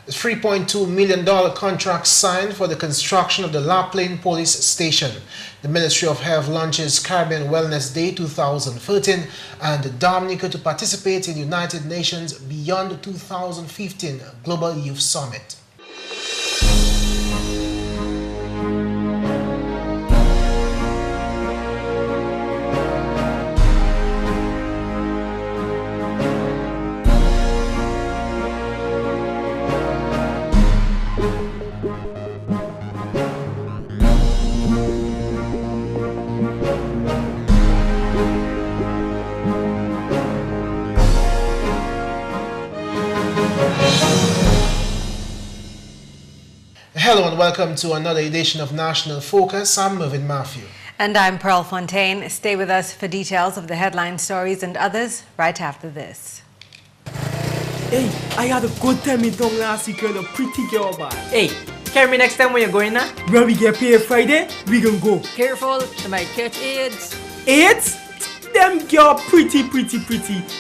The $3.2 million contract signed for the construction of the La Plaine Police Station. The Ministry of Health launches Caribbean Wellness Day 2013 and Dominica to participate in United Nations Beyond 2015 Global Youth Summit. Hello and welcome to another edition of National Focus. I'm Mervin. And I'm Fontaine. Stay with us for details of the headline stories and others right after this. Hey, I had a good time in town last week with a pretty girl, man. Hey, carry me next time when you're going now. Where we get paid Friday, we gonna go. Careful, they might catch AIDS. AIDS? Them girl pretty.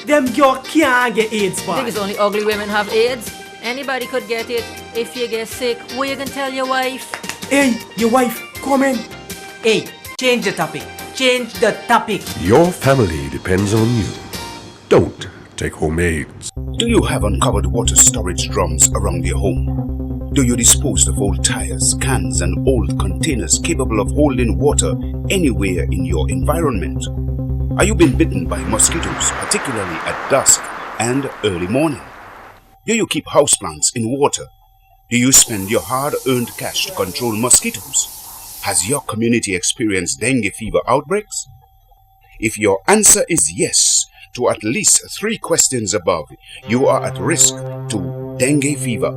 Them girl can't get AIDS, man. I think it's only ugly women have AIDS. Anybody could get it. If you get sick, what you gonna tell your wife? Hey, your wife, come in. Hey, change the topic. Change the topic. Your family depends on you. Don't take home AIDS. Do you have uncovered water storage drums around your home? Do you dispose of old tires, cans and old containers capable of holding water anywhere in your environment? Are you being bitten by mosquitoes, particularly at dusk and early morning? Do you keep houseplants in water? Do you spend your hard-earned cash to control mosquitoes? Has your community experienced dengue fever outbreaks? If your answer is yes to at least 3 questions above, you are at risk to dengue fever.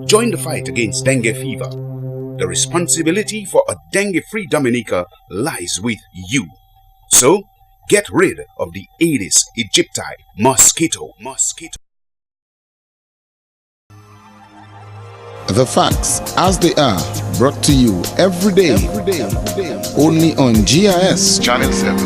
Join the fight against dengue fever. The responsibility for a dengue-free Dominica lies with you. So, get rid of the Aedes aegypti mosquito. The facts as they are, brought to you every day. Only on GIS Channel 7.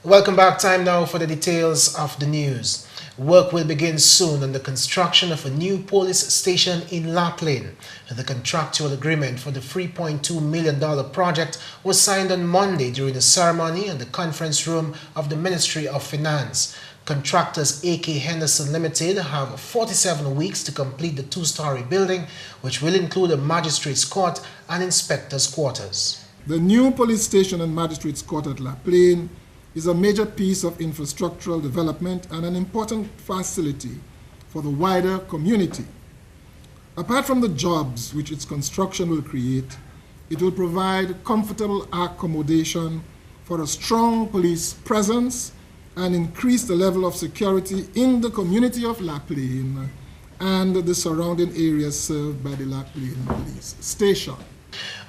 Welcome back. Time now for the details of the news. Work will begin soon on the construction of a new police station in La Plaine. The contractual agreement for the $3.2 million project was signed on Monday during the ceremony in the conference room of the Ministry of Finance. Contractors AK Henderson Limited have 47 weeks to complete the 2-story building, which will include a magistrate's court and inspector's quarters. The new police station and magistrate's court at La Plaine is a major piece of infrastructural development and an important facility for the wider community. Apart from the jobs which its construction will create, it will provide comfortable accommodation for a strong police presence and increase the level of security in the community of La Plaine and the surrounding areas served by the La Plaine Police Station.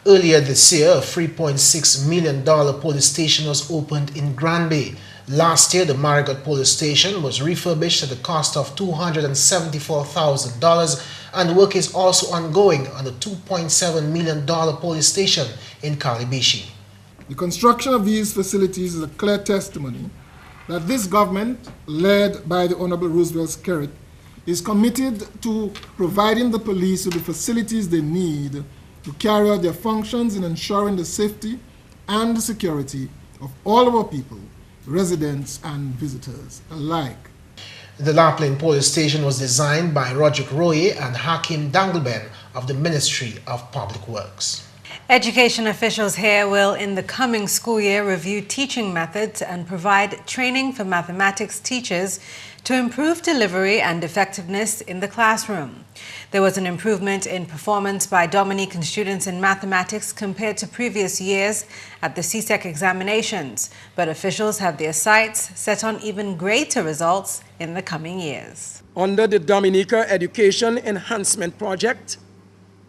Earlier this year, a $3.6 million police station was opened in Granby. Last year, the Marigot Police Station was refurbished at a cost of $274,000, and work is also ongoing on the $2.7 million police station in Calibishi. The construction of these facilities is a clear testimony that this government, led by the Honorable Roosevelt Skerrit, is committed to providing the police with the facilities they need to carry out their functions in ensuring the safety and the security of all of our people, residents and visitors alike. The La Plaine Police Station was designed by Roderick Roye and Hakim Dangleben of the Ministry of Public Works. Education officials here will, in the coming school year, review teaching methods and provide training for mathematics teachers to improve delivery and effectiveness in the classroom. There was an improvement in performance by Dominican students in mathematics compared to previous years at the CSEC examinations, but officials have their sights set on even greater results in the coming years. Under the Dominica Education Enhancement Project,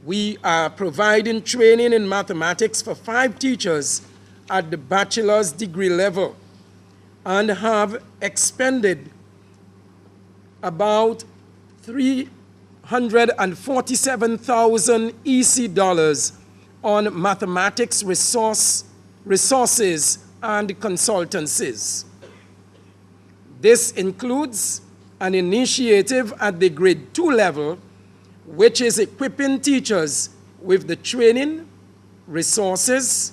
we are providing training in mathematics for 5 teachers at the bachelor's degree level and have expended about $347,000 EC dollars on mathematics resources and consultancies. This includes an initiative at the grade 2 level, which is equipping teachers with the training, resources,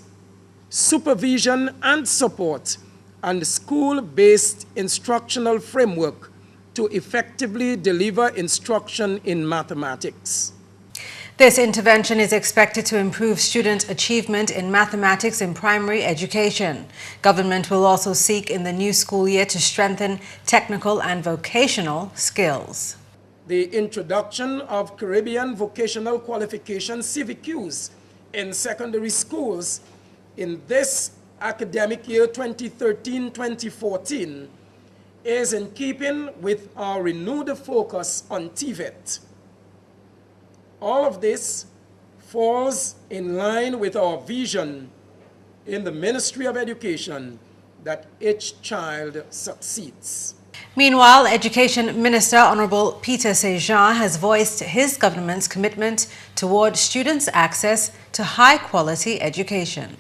supervision, and support, and school-based instructional framework to effectively deliver instruction in mathematics. This intervention is expected to improve student achievement in mathematics in primary education. Government will also seek in the new school year to strengthen technical and vocational skills. The introduction of Caribbean Vocational Qualification CVQs in secondary schools in this academic year 2013-2014 is in keeping with our renewed focus on TVET. All of this falls in line with our vision in the Ministry of Education that each child succeeds. Meanwhile, Education Minister Honorable Peter Sejean has voiced his government's commitment toward students' access to high-quality education.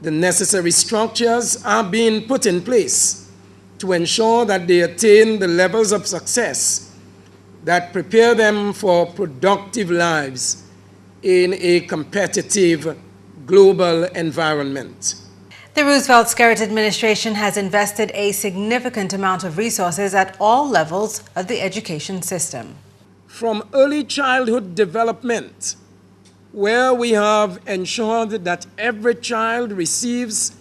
The necessary structures are being put in place to ensure that they attain the levels of success that prepare them for productive lives in a competitive global environment. The Roosevelt-Skerritt administration has invested a significant amount of resources at all levels of the education system. From early childhood development, where we have ensured that every child receives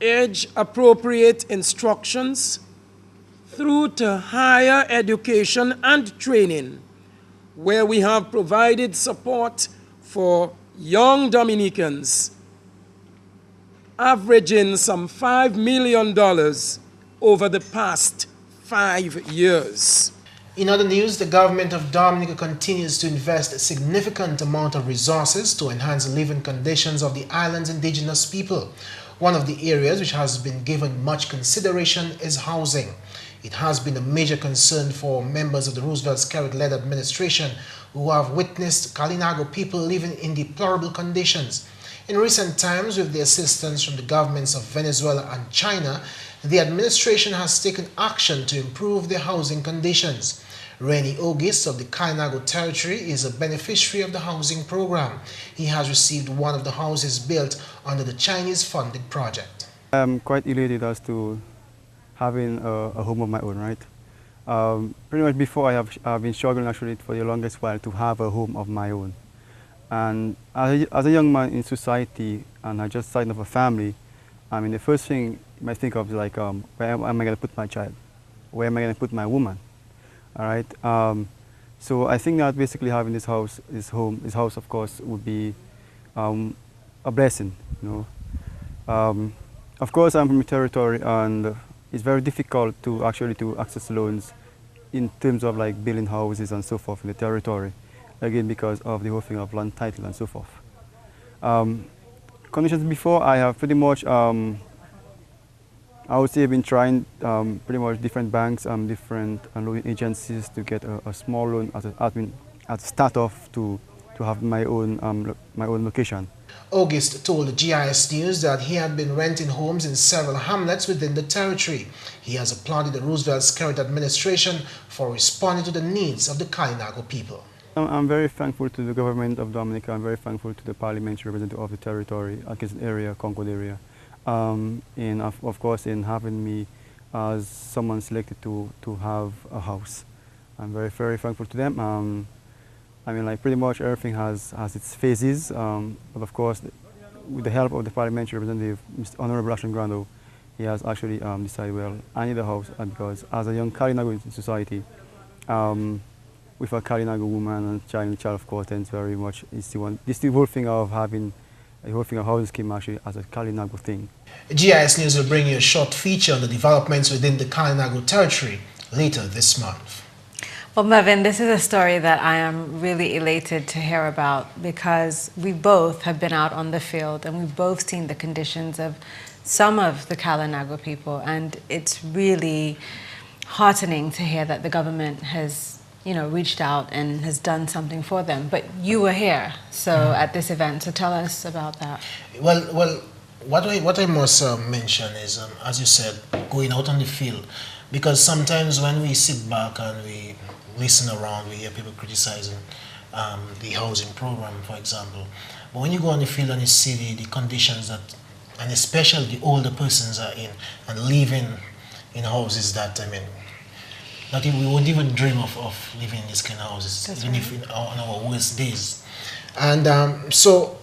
age-appropriate instructions, through to higher education and training, where we have provided support for young Dominicans, averaging some $5 million over the past 5 years. In other news, the government of Dominica continues to invest a significant amount of resources to enhance living conditions of the island's indigenous people. One of the areas which has been given much consideration is housing. It has been a major concern for members of the Roosevelt-Skerritt-led administration who have witnessed Kalinago people living in deplorable conditions. In recent times, with the assistance from the governments of Venezuela and China, the administration has taken action to improve their housing conditions. Rennie August of the Kalinago territory is a beneficiary of the housing program. He has received one of the houses built under the Chinese-funded project. I'm quite elated as to having a home of my own, right? Pretty much before I've been struggling actually for the longest while to have a home of my own. And as a young man in society, and I just signed up a family, I mean the first thing you might think of is like, where am I going to put my child? Where am I going to put my woman? All right. So I think that basically having this house, this house of course, would be a blessing, you know. Of course, I'm from a territory, and it's very difficult to actually access loans in terms of like building houses and so forth in the territory, again because of the whole thing of land title and so forth. Conditions before, I have pretty much, I would say I've been trying pretty much different banks, different loan agencies to get a small loan as a start off to have my own location. August told the GIS News that he had been renting homes in several hamlets within the territory. He has applauded the Roosevelt-Skerritt administration for responding to the needs of the Kalinago people. I'm very thankful to the government of Dominica. I'm very thankful to the parliamentary representative of the territory, Atkinson area, Concord area, and of course in having me as someone selected to have a house. I'm very, very thankful to them. I mean, like pretty much everything has its phases, but of course, with the help of the parliamentary representative, Mr. Honorable Ashton Grando, he has actually decided, well, I need a house, because as a young Kalinago in society, with a Kalinago woman and child of course, and very much is the whole thing of having a whole thing of housing scheme actually as a Kalinago thing. GIS News will bring you a short feature on the developments within the Kalinago territory later this month. Well, Mervin, this is a story that I am really elated to hear about, because we both have been out on the field and we've both seen the conditions of some of the Kalinago people, and it's really heartening to hear that the government has, you know, reached out and has done something for them. But you were here, so at this event, so tell us about that. Well, what I must mention is, as you said, going out on the field. Because sometimes when we sit back and we listen around, we hear people criticizing the housing program, for example. But when you go on the field and you see the conditions that, and especially the older persons are in and living in houses that, I mean, that we wouldn't even dream of living in these kind of houses, That's even right. if on our worst days. And so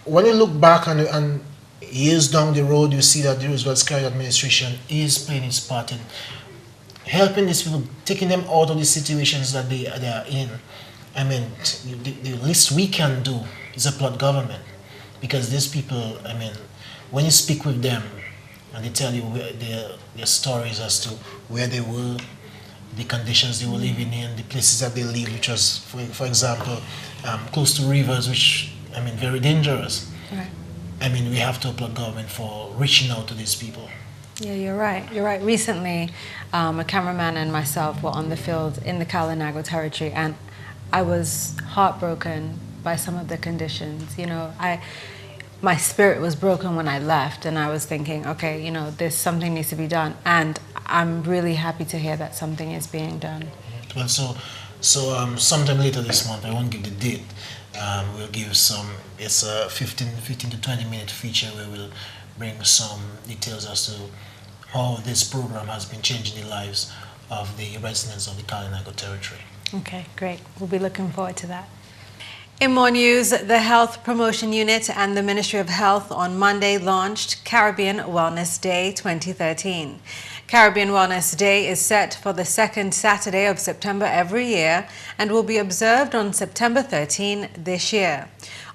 when you look back and years down the road, you see that the Roosevelt Scarlett administration is playing its part in helping these people, taking them out of the situations that they are in. I mean, the least we can do is applaud government, because these people, I mean, when you speak with them and they tell you their stories as to where they were, the conditions they were living in, the places that they lived, which was, for example, close to rivers, which, I mean, very dangerous. Right. I mean, we have to applaud government for reaching out to these people. Yeah, you're right. You're right. Recently, a cameraman and myself were on the field in the Kalinago territory, and I was heartbroken by some of the conditions. You know, my spirit was broken when I left, and I was thinking, okay, you know, something needs to be done, and I'm really happy to hear that something is being done. Well, so sometime later this month, I won't give the date. We'll give it's a 15 to 20 minute feature where we'll bring some details as to how this program has been changing the lives of the residents of the Kalinago territory. Okay, great. We'll be looking forward to that. In more news, the Health Promotion Unit and the Ministry of Health on Monday launched Caribbean Wellness Day 2013. Caribbean Wellness Day is set for the second Saturday of September every year and will be observed on September 13 this year.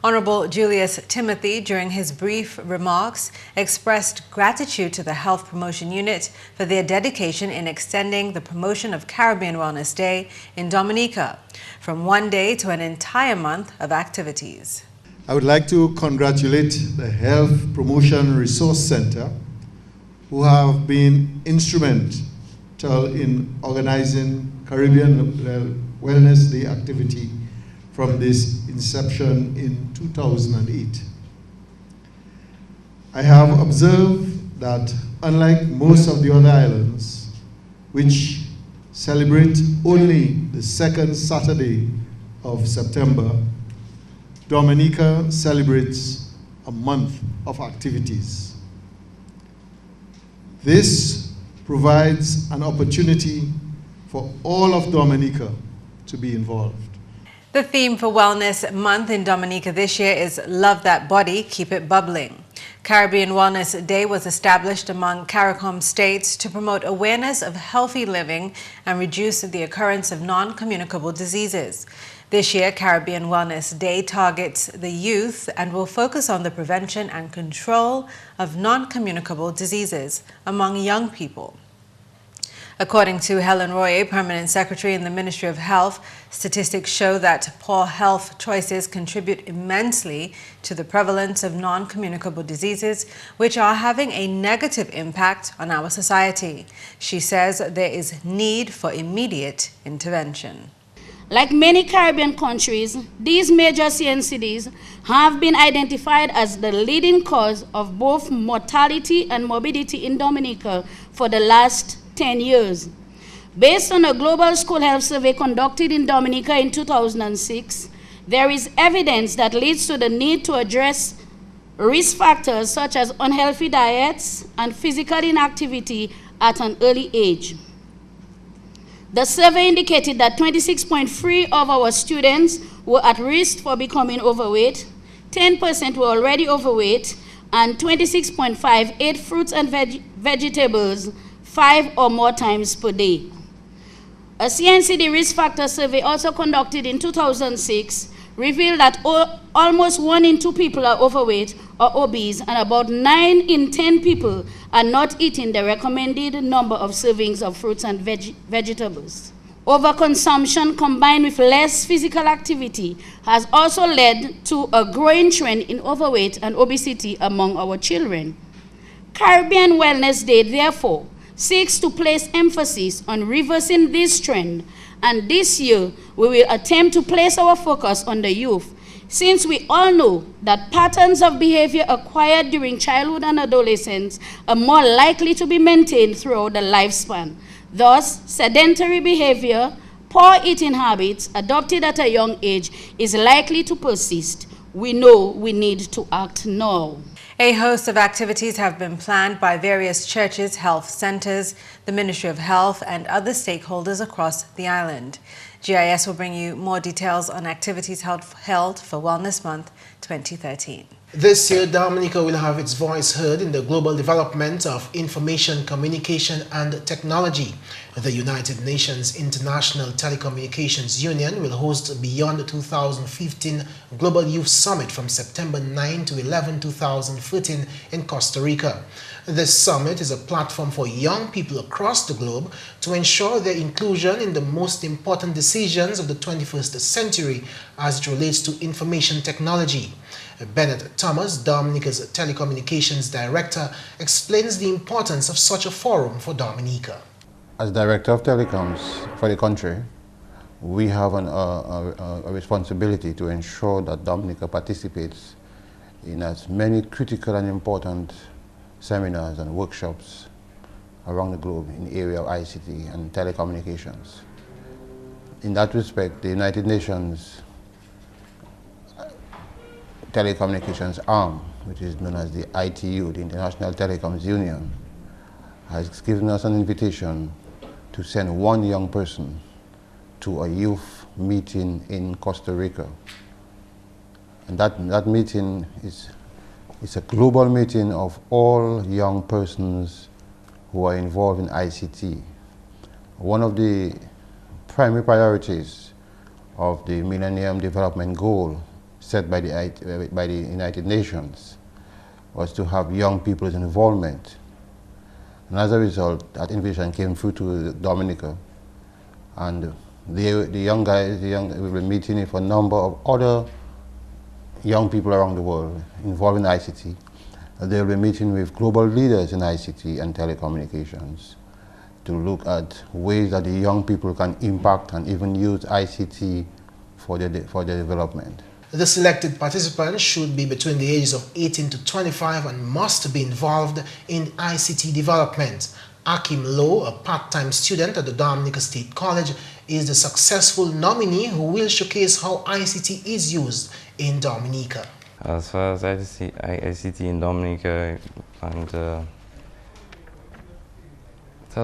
Honorable Julius Timothy, during his brief remarks, expressed gratitude to the Health Promotion Unit for their dedication in extending the promotion of Caribbean Wellness Day in Dominica from 1 day to an entire month of activities. I would like to congratulate the Health Promotion Resource Center, who have been instrumental in organizing Caribbean Wellness Day activity from this inception in 2008. I have observed that unlike most of the other islands, which celebrate only the second Saturday of September, Dominica celebrates a month of activities. This provides an opportunity for all of Dominica to be involved. The theme for Wellness Month in Dominica this year is Love That Body, Keep It Bubbling. Caribbean Wellness Day was established among CARICOM states to promote awareness of healthy living and reduce the occurrence of non-communicable diseases. This year, Caribbean Wellness Day targets the youth and will focus on the prevention and control of non-communicable diseases among young people. According to Helen Royer, Permanent Secretary in the Ministry of Health, statistics show that poor health choices contribute immensely to the prevalence of non-communicable diseases, which are having a negative impact on our society. She says there is need for immediate intervention. Like many Caribbean countries, these major CNCDs have been identified as the leading cause of both mortality and morbidity in Dominica for the last 10 years. Based on a global school health survey conducted in Dominica in 2006, there is evidence that leads to the need to address risk factors such as unhealthy diets and physical inactivity at an early age. The survey indicated that 26.3% of our students were at risk for becoming overweight, 10% were already overweight, and 26.5% ate fruits and vegetables 5 or more times per day. A CNCD risk factor survey also conducted in 2006 revealed that almost 1 in 2 people are overweight or obese, and about 9 in 10 people are not eating the recommended number of servings of fruits and vegetables. Overconsumption combined with less physical activity has also led to a growing trend in overweight and obesity among our children. Caribbean Wellness Day, therefore, seeks to place emphasis on reversing this trend, and this year we will attempt to place our focus on the youth, since we all know that patterns of behavior acquired during childhood and adolescence are more likely to be maintained throughout the lifespan. Thus, sedentary behavior, poor eating habits adopted at a young age is likely to persist. We know we need to act now. A host of activities have been planned by various churches, health centers, the Ministry of Health, and other stakeholders across the island. GIS will bring you more details on activities held for Wellness Month 2013. This year, Dominica will have its voice heard in the global development of information, communication, and technology. The United Nations International Telecommunications Union will host Beyond 2015 Global Youth Summit from September 9 to 11, 2013 in Costa Rica. This summit is a platform for young people across the globe to ensure their inclusion in the most important decisions of the 21st century as it relates to information technology. Bennett Thomas, Dominica's telecommunications director, explains the importance of such a forum for Dominica. As Director of Telecoms for the country, we have a responsibility to ensure that Dominica participates in as many critical and important seminars and workshops around the globe in the area of ICT and telecommunications. In that respect, the United Nations Telecommunications Arm, which is known as the ITU, the International Telecoms Union, has given us an invitation to send one young person to a youth meeting in Costa Rica. And that meeting is a global meeting of all young persons who are involved in ICT. One of the primary priorities of the Millennium Development Goal set by the United Nations was to have young people's involvement. And as a result, that invitation came through to Dominica, and the young guys, we were meeting with a number of other young people around the world involved in ICT. They will be meeting with global leaders in ICT and telecommunications to look at ways that the young people can impact and even use ICT for their development. The selected participants should be between the ages of 18 to 25 and must be involved in ICT development. Akim Lowe, a part-time student at the Dominica State College, is the successful nominee who will showcase how ICT is used in Dominica. As far as ICT in Dominica, and tell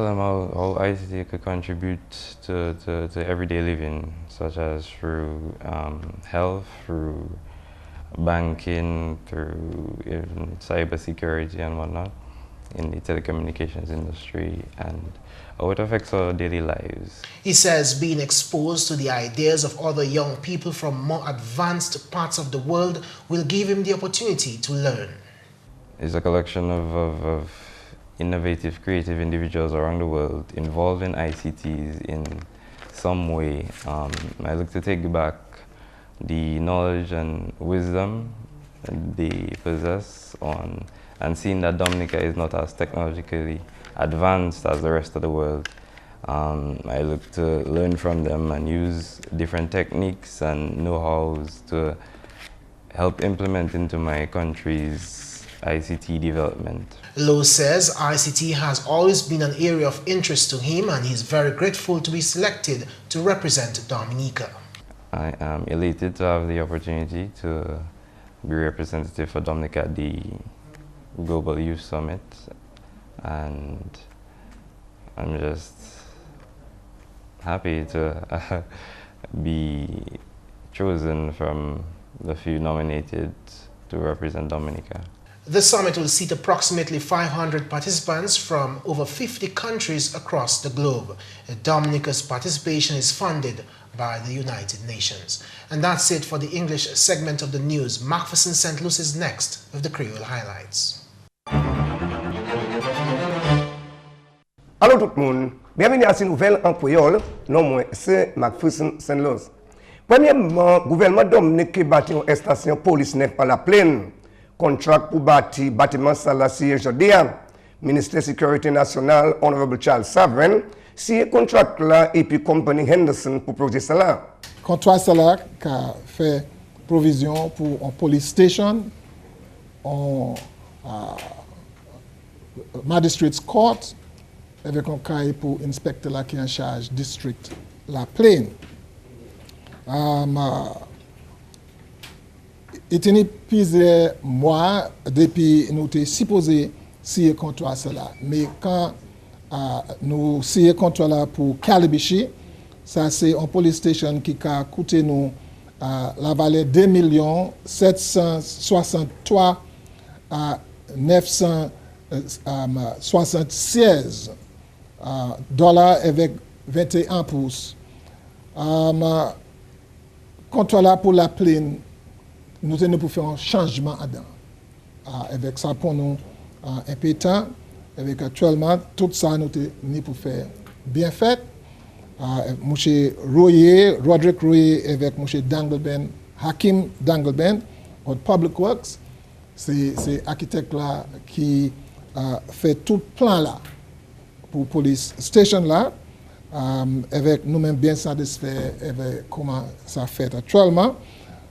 them how ICT could contribute to everyday living, such as through health, through banking, through even cybersecurity and whatnot in the telecommunications industry, and how it affects our daily lives. He says being exposed to the ideas of other young people from more advanced parts of the world will give him the opportunity to learn. It's a collection of innovative, creative individuals around the world involved in ICTs in some way. I look to take back the knowledge and wisdom that they possess and seeing that Dominica is not as technologically advanced as the rest of the world. I look to learn from them and use different techniques and know-hows to help implement into my country's ICT development. Luce says ICT has always been an area of interest to him, and he's very grateful to be selected to represent Dominica. I am elated to have the opportunity to be representative for Dominica at the Global Youth Summit, and I'm just happy to be chosen from the few nominated to represent Dominica. The summit will seat approximately 500 participants from over 50 countries across the globe. Dominica's participation is funded by the United Nations. And that's it for the English segment of the news. McPherson St. Luce is next with the Creole highlights. Allô tout le monde, bienvenue à cette nouvelle en créole, non moins c'est McPherson St. Luce. Premièrement, le gouvernement Dominique bâti une station police neuf à la plaine. Contrat pour bâtir bâtiment Salassi aujourd'hui. Ministre de la Sécurité nationale, Honorable Charles Savin, si contrat là et puis compagnie Henderson pour projet ça là. Contrat ça là qui a fait provision pour une police station, un magistrate's court avec un cahier pour inspecteur là qui est en charge district La Plaine. Il y a plusieurs mois depuis nous étions supposés signer contrat cela, mais quand nous signons contrat là pour Calibichi, ça c'est un police station qui a coûté nous la valeur 2 763 976 dollars avec 21 pouces. Contrat là pour La Plaine, nous tenons pour faire un changement dedans. Avec ça pour nous un peu de temps, avec actuellement tout ça nous tenons pour faire bien fait. M. Roderick Royer avec M. Dangleben, Hakim Dangleben, au Public Works, c'est l'architecte là qui fait tout le plan là pour police station là, avec nous-mêmes bien satisfaits avec comment ça fait actuellement.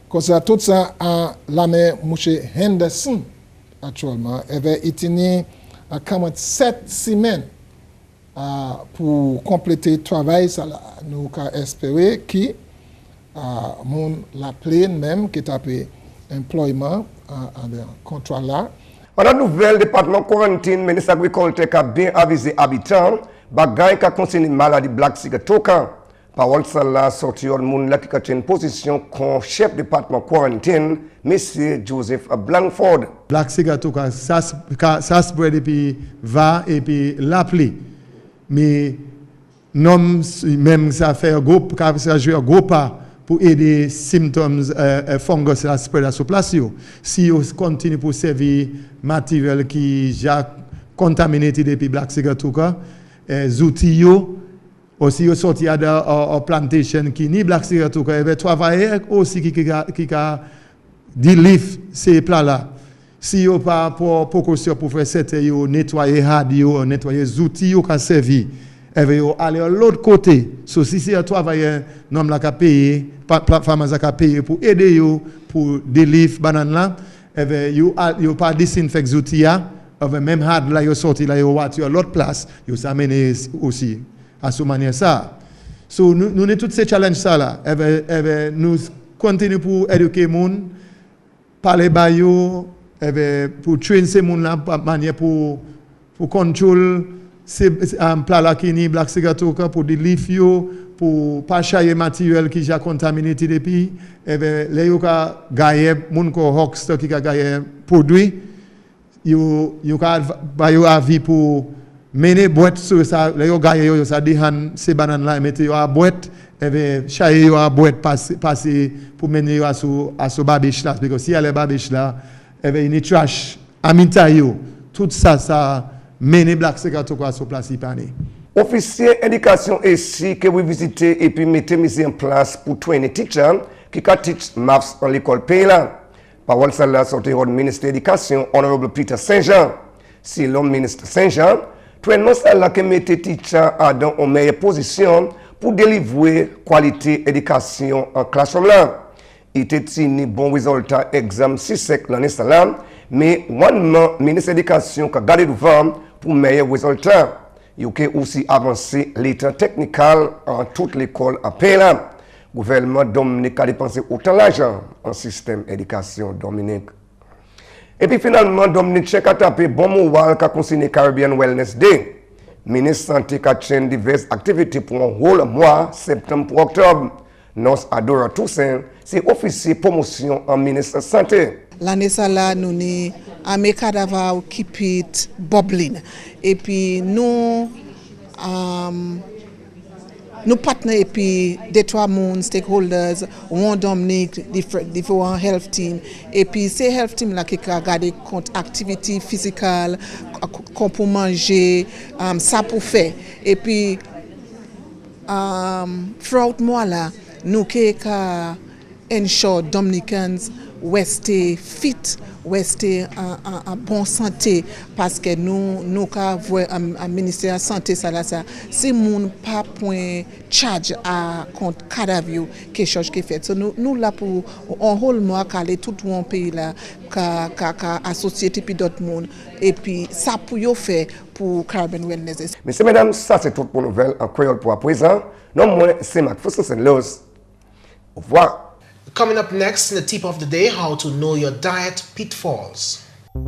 Comme ça, tout ça à la main M. Henderson actuellement, avait été à 47 semaines pour compléter le travail. Ça, nous avons espéré que La Plaine même, qui est appelé employment, un contrat là. On a nouvel département quarantine, ministre agriculture qui a bien avisé habitants, bagay qui a concerné maladie Black Sigatoka. Parole ça là sorti au monde là qui a une position comme chef département quarantine, monsieur Joseph Blankford. Black Sigatoka, ça spread et puis va et puis l'appeler. Mais nom même ça fait un gros ça jouer un gros pas pour aider symptômes fungus à spread sur place. Si on continue pour servir matériel qui déjà contaminé depuis Black Sigatoka, outils aussi sorti à la plantation qui ni Black Sigatoka et travailler aussi qui a délivre ces plats là. Si vous pas pour précaution pour faire c'était nettoyer radio, nettoyer les outils qui ont servi, et vous aller à l'autre côté. So si c'est un travailleur nom la ka payer, pharmacien ka payer pour aider yo pour délivrer banane là, et vous pas désinfecter outils là, avec même hard là yo sorti là yo voiture à l'autre place, yo s'amener aussi à ce manière ça. So nous tous ces challenges ça là, et nous continuons pour éduquer monde, parler ba yo pour trainer ces gens là manière pour contrôler ces plats là qui ni Black Sigatoka pour délivrer pour pas chayer matériel qui déjà contaminé depuis les yo ka gagner moun ko hoxter qui ka gagner produit yo ka ba yo avis pour mener boîte sur ça les yo gagner yo ça déhan ces bananes là mettre yo à boîte chayer yo à boîte passer pour mener yo à so babiche là parce que si elle est babiche là une trash amitayo tout ça mené Black Sigatoka sur place ipané. Officier éducation ici que vous visitez et puis mettez mise en place pour trainer teacher qui ka teach maths dans l'école pays là. Parole ça là sorti au ministre de l'éducation honorable Peter Saint-Jean. Si l'homme ministre Saint-Jean, trainement ça là que mettez teacher dans une meilleure position pour délivrer qualité éducation en classroom là. Il était tenu bon résultat examen 6 l'année là, mais one ministre de l'éducation qui a gardé devant pour meilleur résultat. Il a aussi avancé l'état technique en toute l'école à Péla. Le gouvernement Dominique a dépensé autant d'argent en système d'éducation Dominique. Et puis finalement, Dominique Check a tapé bon moral qui a consigné Caribbean Wellness Day. Ministre Santé a tenu diverses activités pour un whole mois, septembre pour octobre. Nos Adora Toussaint, c'est officier promotion en ministre Santé. L'année là, nous avons un cadavre qui keep it bubbling. Et puis nous partenaires et puis des trois mondes stakeholders, on Dominique, différents health team. Et puis ces health team là qui regardent compte activité physique, qu'on peut manger, ça pour faire. Et puis throughout moi là, nous qui ensure Dominicans rester fit, rester en bonne santé parce que nous ka voir un ministère de santé ça là ça si moun pas point charge à compte cadavre quelque chose qui fait so nous là pour on rôle moi caler tout un pays là ka associé puis d'autres monde et puis ça pour yo faire pour Caribbean Wellness. Messieurs, mesdames, ça c'est tout pour nouvelle en créole pour à présent. Non, moi c'est McPherson Luce. Au revoir. Coming up next in the tip of the day, how to know your diet pitfalls.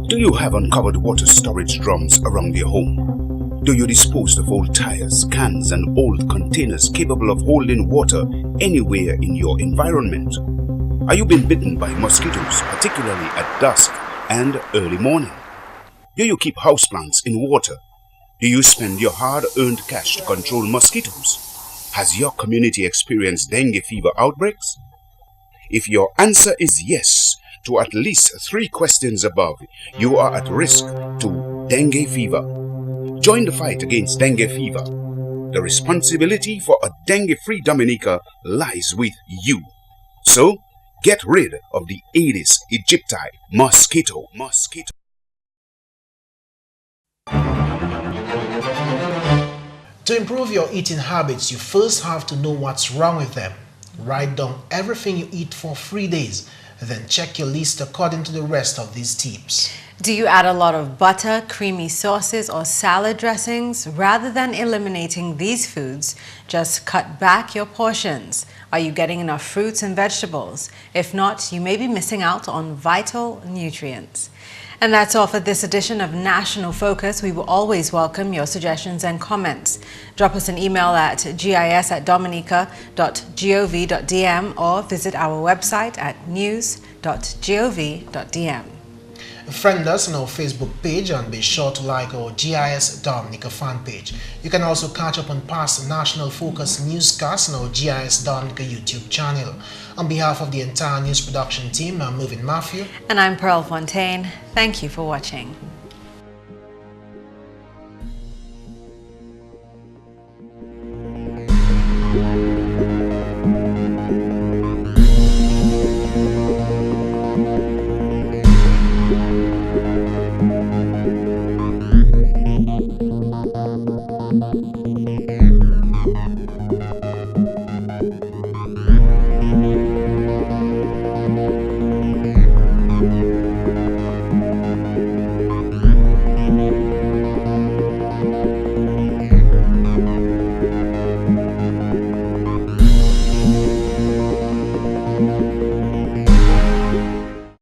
Do you have uncovered water storage drums around your home? Do you dispose of old tires, cans and old containers capable of holding water anywhere in your environment? Are you being bitten by mosquitoes, particularly at dusk and early morning? Do you keep houseplants in water? Do you spend your hard-earned cash to control mosquitoes? Has your community experienced dengue fever outbreaks? If your answer is yes to at least 3 questions above, you are at risk to dengue fever. Join the fight against dengue fever. The responsibility for a dengue-free Dominica lies with you. So, get rid of the Aedes aegypti mosquito. To improve your eating habits, you first have to know what's wrong with them. Write down everything you eat for 3 days, then check your list according to the rest of these tips. Do you add a lot of butter, creamy sauces, or salad dressings? Rather than eliminating these foods, just cut back your portions. Are you getting enough fruits and vegetables? If not, you may be missing out on vital nutrients. And that's all for this edition of National Focus. We will always welcome your suggestions and comments. Drop us an email at gis@dominica.gov.dm or visit our website at news.gov.dm. Friend us on our Facebook page and be sure to like our GIS Dominica fan page. You can also catch up on past National Focus newscasts on our GIS Dominica YouTube channel. On behalf of the entire news production team, I'm Mervin Matthew. And I'm Pearl Fontaine. Thank you for watching.